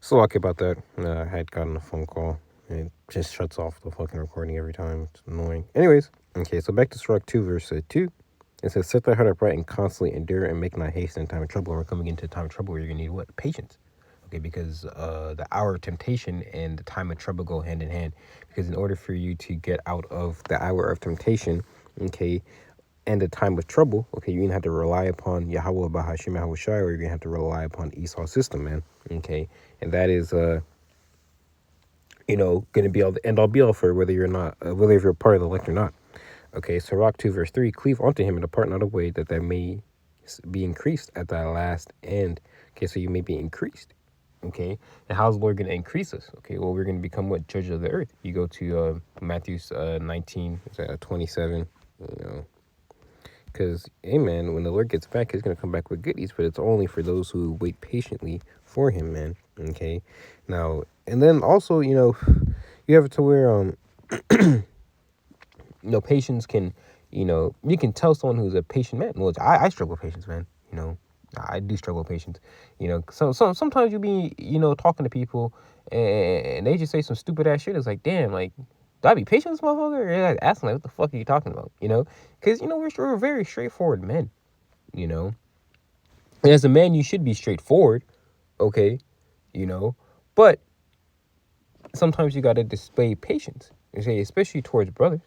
So lucky about that. I had gotten a phone call. It just shuts off the fucking recording every time. It's annoying. Anyways, okay, so back to Sirach 2, verse 2. It says, set thy heart upright and constantly endure and make not haste in time of trouble. We're coming into a time of trouble where you're going to need what? Patience. Okay, because the hour of temptation and the time of trouble go hand in hand. Because in order for you to get out of the hour of temptation, okay, and the time of trouble, okay, you're going to have to rely upon YAHAWAH, BAHASHAM, YAHAWASHI, or you're going to have to rely upon Esau's system, man. Okay, and that is, going to be all the end all be all for whether you're not, whether you're part of the elect or not. Okay, so Sirach 2, verse 3, cleave unto him and depart not away, that they may be increased at thy last end. Okay, so you may be increased. Okay, and how's the Lord going to increase us? Okay, well, we're going to become what? Judge of the earth. You go to Matthew 19, 27, because, amen, when the Lord gets back, he's going to come back with goodies, but it's only for those who wait patiently for him, man. Okay, now, and then also, you have it to where, patience can, you can tell someone who's a patient man. Well, I struggle with patience, man. I do struggle with patience. Sometimes you be, talking to people and they just say some stupid ass shit. It's like, damn, like, do I be patient with this motherfucker? Or you're like asking, like, what the fuck are you talking about? Because, we're very straightforward men, And as a man, you should be straightforward, okay, But sometimes you got to display patience, especially towards brothers,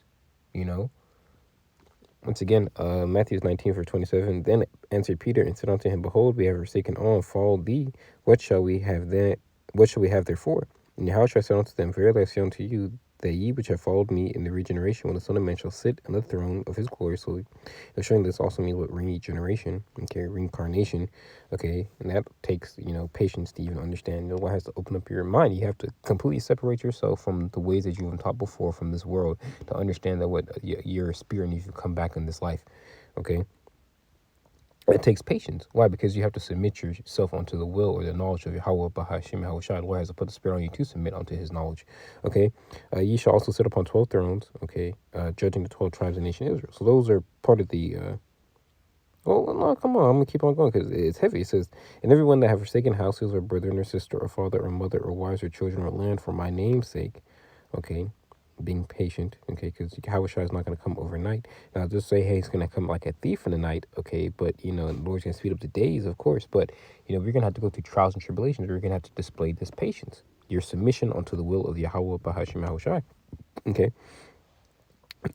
Once again, Matthew 19, verse 27. Then answered Peter and said unto him, behold, we have forsaken all and followed thee. What shall we have then? What shall we have therefore? And Yahushua said unto them, verily I say unto you, that ye which have followed me in the regeneration, when the Son of Man shall sit on the throne of his glory. So showing this also means what regeneration, okay, reincarnation, okay, and that takes, patience to even understand. One has to open up your mind. You have to completely separate yourself from the ways that you've been taught before from this world to understand that what your spirit needs to come back in this life, okay. It takes patience. Why? Because you have to submit yourself unto the will or the knowledge of Yahawah, BAHASHAM, YAHAWASHI. The Lord has to put the Spirit on you to submit unto his knowledge. Okay? Ye shall also sit upon 12 thrones, okay? Judging the 12 tribes of the nation of Israel. So those are part of the... well, no, come on. I'm going to keep on going because it's heavy. It says, and everyone that have forsaken houses or brethren or sister or father or mother or wives or children or land for my name's sake, okay? Being patient, okay, because Yahushua is not going to come overnight. Now, just say, hey, he's going to come like a thief in the night, okay, but, the Lord's going to speed up the days, of course, but, we're going to have to go through trials and tribulations. We're going to have to display this patience, your submission unto the will of YAHAWAH, BAHASHAM, YAHAWASHI, okay.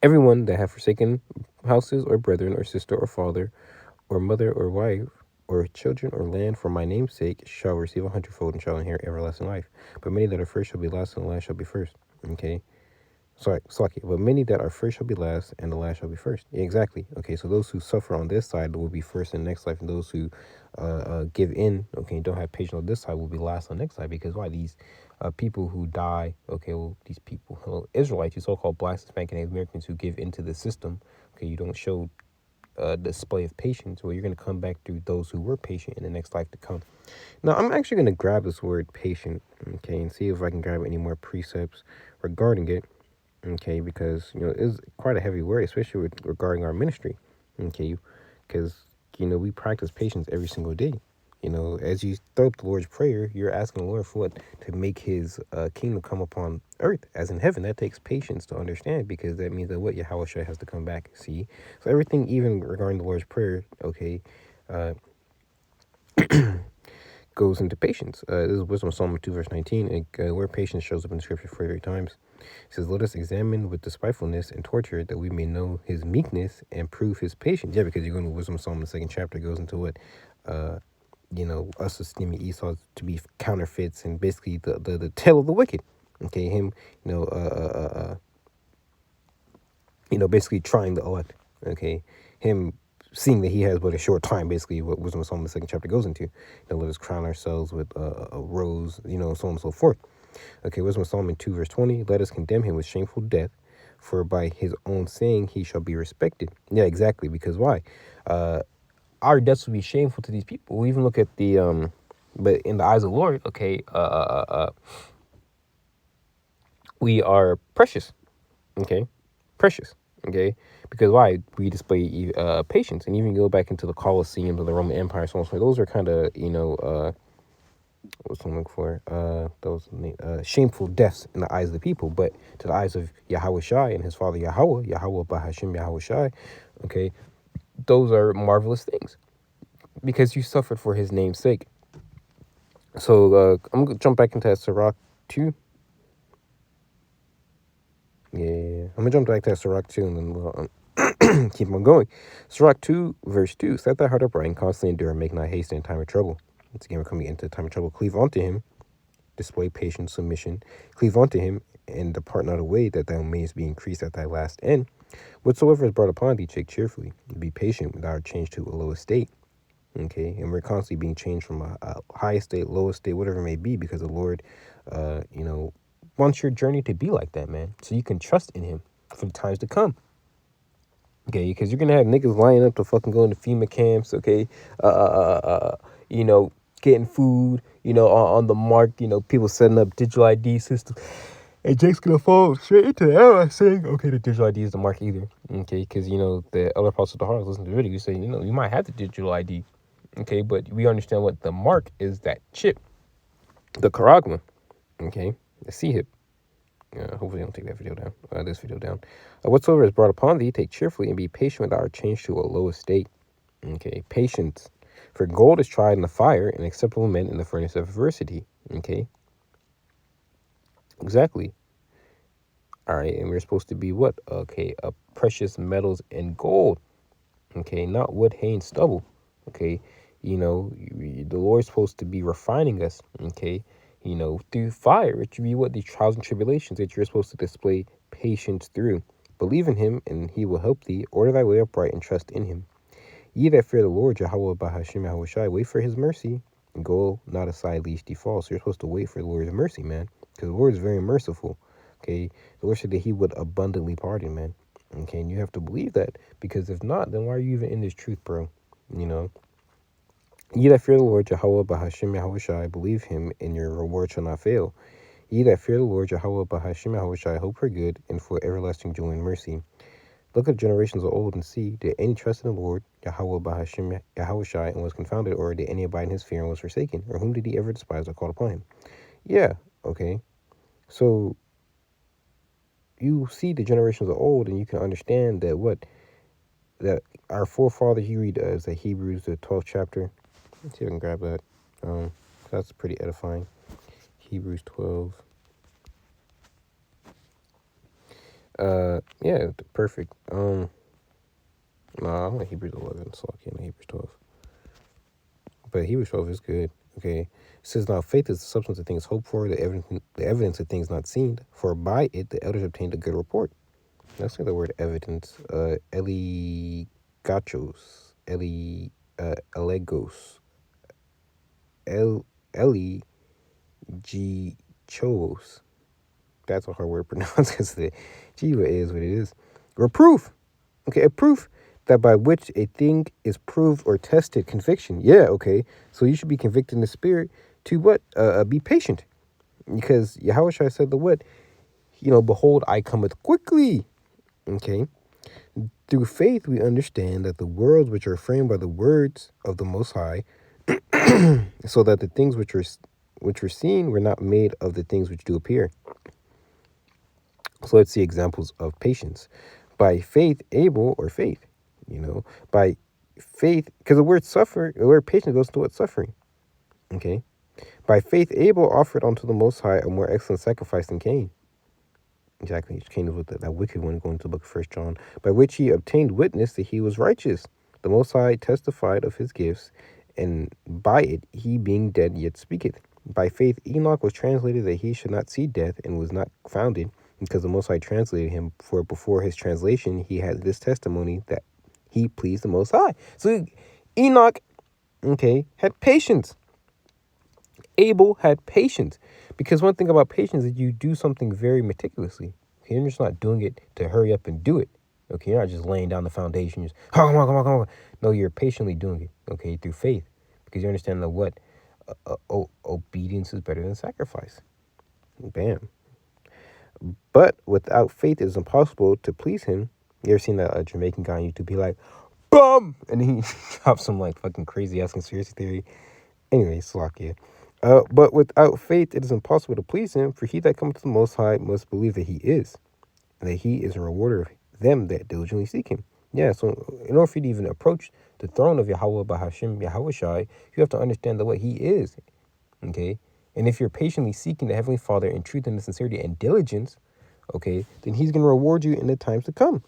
Everyone that have forsaken houses or brethren or sister or father or mother or wife or children or land for my name's sake shall receive 100-fold and shall inherit everlasting life. But many that are first shall be last and the last shall be first, okay. But many that are first shall be last, and the last shall be first. Yeah, exactly. Okay, so those who suffer on this side will be first in the next life, and those who give in, okay, don't have patience on this side will be last on the next side. Because why? These people who die, okay, well, these people, Israelites, you so-called blacks, Hispanic, and Native Americans who give into the system, okay, you don't show display of patience, well, you're going to come back through those who were patient in the next life to come. Now, I'm actually going to grab this word patient, okay, and see if I can grab any more precepts regarding it. Okay, because, it's quite a heavy word, especially regarding our ministry. Okay, because, we practice patience every single day. As you throw up the Lord's Prayer, you're asking the Lord for what? To make his kingdom come upon earth as in heaven. That takes patience to understand, because that means that what? Yahushua has to come back, see? So everything, even regarding the Lord's Prayer, okay, goes into patience. This is Wisdom of Psalm 2, verse 19, where patience shows up in the scripture 43 times. It says, let us examine with despitefulness and torture that we may know his meekness and prove his patience. Yeah, because you're going to Wisdom of Psalm, the second chapter goes into what, us esteeming Esau to be counterfeits and basically the tail of the wicked. Okay, him, basically trying to elect. Okay, him seeing that he has but a short time, basically what Wisdom of Psalm, the second chapter goes into. Let us crown ourselves with a rose, so on and so forth. Okay, Wisdom of Solomon 2, verse 20. Let us condemn him with shameful death, for by his own saying he shall be respected. Yeah, exactly. Because why? Our deaths will be shameful to these people. We even look at the but in the eyes of the Lord, okay, we are precious. Okay, precious. Okay, because why? We display patience, and even go back into the Colosseum of the Roman Empire, so on. So those are kind of what I'm looking for. Those shameful deaths in the eyes of the people, but to the eyes of YAHAWASHI and his father YAHWAH, YAHWAH BAHASHAM YAHAWASHI, okay, those are marvelous things because you suffered for his name's sake. So I'm gonna jump back into Sirach 2. Yeah, I'm gonna jump back to Sirach 2 and then we'll keep on going. Sirach 2, verse 2. Set thy heart upright and constantly endure, and make not haste in time of trouble. Once again, we're coming into time of trouble. Cleave unto him, display patience, submission. Cleave unto him, and depart not away, that thou mayest be increased at thy last end. Whatsoever is brought upon thee, take cheerfully. Be patient, thou art changed to a low estate. Okay, and we're constantly being changed from a high estate, low estate, whatever it may be, because the Lord, wants your journey to be like that, man. So you can trust in him for the times to come. Okay, because you're gonna have niggas lining up to fucking go into FEMA camps. Okay, getting food. On the mark. People setting up digital ID systems. And Jake's gonna fall straight into the error saying, okay, the digital ID is the mark either. Okay, because the other parts of the heart listen to the video. You say, you might have the digital ID. Okay, but we understand what the mark is, that chip, the charagma. Okay, the C-hip. Hopefully I don't take that video down, this video down. Whatsoever is brought upon thee, take cheerfully, and be patient with our change to a low estate. Okay, patience. For gold is tried in the fire, and acceptable men in the furnace of adversity. Okay, exactly. All right, and we're supposed to be what? Okay, precious metals and gold. Okay, not wood, hay, and stubble. Okay, the Lord's supposed to be refining us. Okay, through fire, which would be what the trials and tribulations that you're supposed to display patience through. Believe in him, and he will help thee. Order thy way upright and trust in him. Ye that fear the Lord, YAHWAH BAHASHAM YAHAWASHI, wait for his mercy, and go not aside lest ye fall. So you're supposed to wait for the Lord's mercy, man, because the Lord is very merciful. Okay, the Lord said that he would abundantly pardon, man. Okay, and you have to believe that, because if not, then why are you even in this truth, bro? Ye that fear the Lord, YAHWAH BAHASHAM YAHAWASHI, believe him, and your reward shall not fail. Ye that fear the Lord, YAHWAH BAHASHAM YAHAWASHI, hope for good, and for everlasting joy and mercy. Look at generations of old and see, did any trust in the Lord, YAHWAH BAHASHAM YAHAWASHI, and was confounded, or did any abide in his fear and was forsaken? Or whom did he ever despise or call upon him? Yeah, okay. So you see the generations of old, and you can understand that our forefather, he read as the Hebrews, the 12th chapter. Let's see if I can grab that. That's pretty edifying. Hebrews 12. Yeah, perfect. No, I'm at Hebrews 11, so I can't Hebrews 12. But Hebrews 12 is good. Okay. It says, now faith is the substance of things hoped for, the evidence of things not seen. For by it the elders obtained a good report. Let's say the word evidence. Eligos. Eligichos. That's a hard word to pronounce because the Jiva is what it is. Reproof. Okay, a proof that by which a thing is proved or tested. Conviction. Yeah, okay. So you should be convicted in the spirit to what? Be patient. Because Yahushua said the what? Behold, I cometh quickly. Okay. Through faith, we understand that the worlds which are framed by the words of the Most High, so that the things which were seen were not made of the things which do appear. So let's see examples of patience. By faith, Abel, or faith, by faith, because the word patience goes to what? Suffering. Okay. By faith, Abel offered unto the Most High a more excellent sacrifice than Cain. Exactly. Cain was with that wicked one, going to the book of 1 John, by which he obtained witness that he was righteous. The Most High testified of his gifts, and by it he being dead yet speaketh. By faith, Enoch was translated that he should not see death, and was not founded, because the Most High translated him. For before his translation, he had this testimony that he pleased the Most High. So Enoch, okay, had patience. Abel had patience. Because one thing about patience is you do something very meticulously. Okay, you're just not doing it to hurry up and do it. Okay, you're not just laying down the foundation. Just, oh, come on. No, you're patiently doing it, okay, through faith. Because you understand that what? Obedience is better than sacrifice. Bam. But without faith, it is impossible to please him. You ever seen that Jamaican guy on YouTube be like, bum! And he drops some like fucking crazy ass conspiracy theory. Anyway, Slovakia. But without faith it is impossible to please him, for he that cometh to the Most High must believe that he is, and that he is a rewarder of them that diligently seek him. Yeah, so in order for you to even approach the throne of Yahweh Bahashim Yahawashai, you have to understand that what he is. Okay? And if you're patiently seeking the Heavenly Father in truth and sincerity and diligence, okay, then he's going to reward you in the times to come.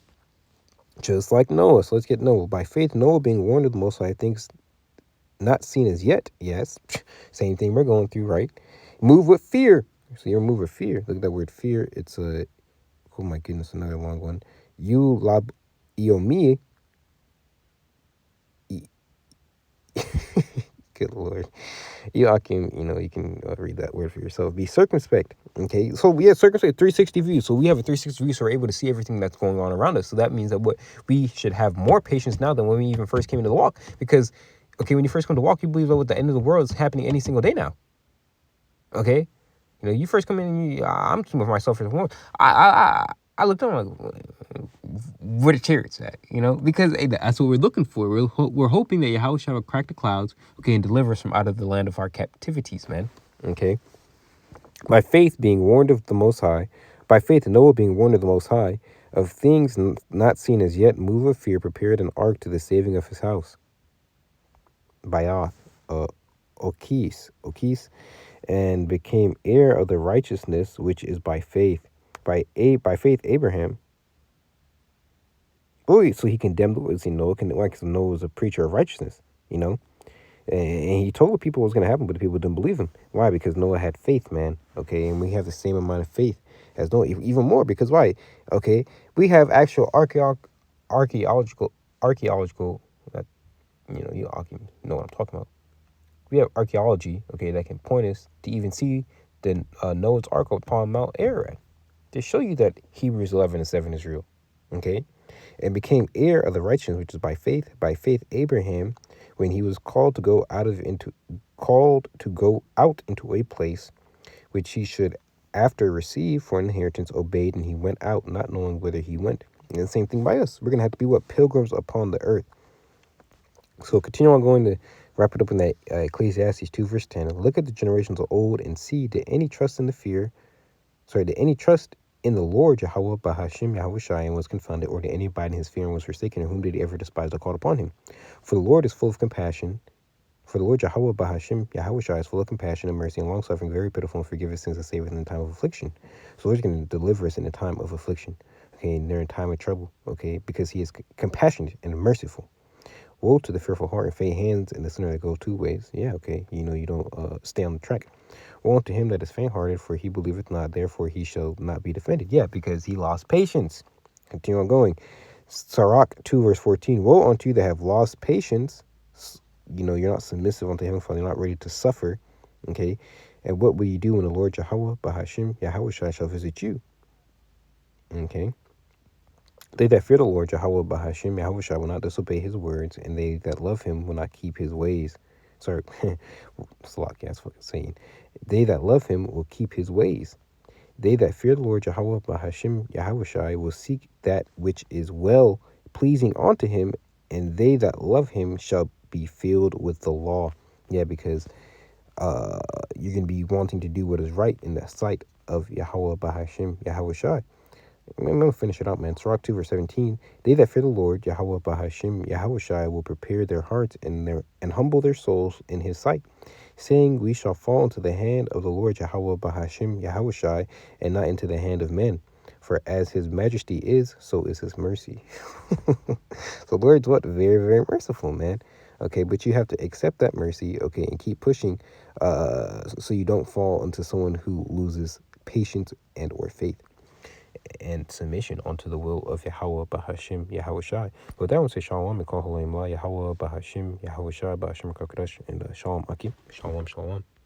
Just like Noah. So let's get Noah. By faith, Noah, being warned of the Most High, things not seen as yet. Yes. Same thing we're going through, right? Move with fear. So you're moved with fear. Look at that word fear. It's a, oh my goodness, another long one. You lab iomie. Good Lord. You can, you can read that word for yourself. Be circumspect. Okay. So we have circumspect 360 view. So we have a 360 view. So we're able to see everything that's going on around us. So that means that we should have more patience now than when we even first came into the walk. Because, okay, when you first come to walk, you believe that what the end of the world is happening any single day now. Okay. You first come in and I'm keeping with myself for the moment. I looked on like, where the chariots at, because hey, that's what we're looking for. We're hoping that Yahweh shall crack the clouds, okay, and deliver us from out of the land of our captivities, man. Okay. By faith being warned of the Most High, by faith Noah being warned of the Most High, of things not seen as yet, move of fear, prepared an ark to the saving of his house. Bayath, Okis, and became heir of the righteousness which is by faith. By faith Abraham. Oh, so he condemned Noah. Because Noah was a preacher of righteousness, and he told people what was going to happen, but the people didn't believe him. Why? Because Noah had faith, man. Okay, and we have the same amount of faith as Noah, even more. Because why? Okay, we have actual archaeological. You know what I'm talking about. We have archaeology, okay, that can point us to even see the Noah's Ark upon Mount Ararat, to show you that Hebrews 11:7 is real, okay? And became heir of the righteousness which is by faith. By faith Abraham, when he was called to go out into a place which he should after receive for an inheritance, obeyed, and he went out, not knowing whither he went. And the same thing by us. We're gonna have to be pilgrims upon the earth. So continue on going to wrap it up in that Ecclesiastes 2:10. Look at the generations of old and see, did any trust in the Lord Yahweh Bahashim Yahawashi and was confounded, or did any abide in his fear and was forsaken, and whom did he ever despise or called upon him? For the Lord is full of compassion. For the Lord Yahweh Bahashim Yahawashi is full of compassion and mercy and long suffering, very pitiful, and forgiveth sins and saveth in the time of affliction. So the Lord's going to deliver us in the time of affliction. Okay, and they're in time of trouble. Okay, because he is compassionate and merciful. Woe to the fearful heart and faint hands and the sinner that go two ways. Yeah, okay. You don't stay on the track. Woe unto him that is faint-hearted, for he believeth not, therefore he shall not be defended. Yeah, because he lost patience. Continue on going. Sirach 2:14. Woe unto you that have lost patience. You're not submissive unto him, for you're not ready to suffer. Okay. And what will you do when the Lord Yahweh Bahashim Yahweh shall visit you? Okay. They that fear the Lord Yahweh Bahashim Yahweh will not disobey his words, and they that love him will not keep his ways. Sorry, Salak, that's fucking saying. They that love him will keep his ways. They that fear the Lord Yahweh Bahashim Yahweh will seek that which is well pleasing unto him, and they that love him shall be filled with the law. Yeah, because you're going to be wanting to do what is right in the sight of Yahweh Bahashim Yahweh. I'm going to finish it out, man. Sirach 2:17. They that fear the Lord, Yahweh Bahashim, Yahawashi, will prepare their hearts and humble their souls in his sight, saying, we shall fall into the hand of the Lord, Yahweh Bahashim, Yahawashi, and not into the hand of men. For as his majesty is, so is his mercy. So the Lord's what? Very, very merciful, man. Okay, but you have to accept that mercy, okay, and keep pushing so you don't fall into someone who loses patience and or faith and submission unto the will of Yahweh Bahashim Yahawashi. But that one say Shalom and call Yahweh Bahashim Yahawashi Bahashim QADASH and Shalom Akim. Shalom.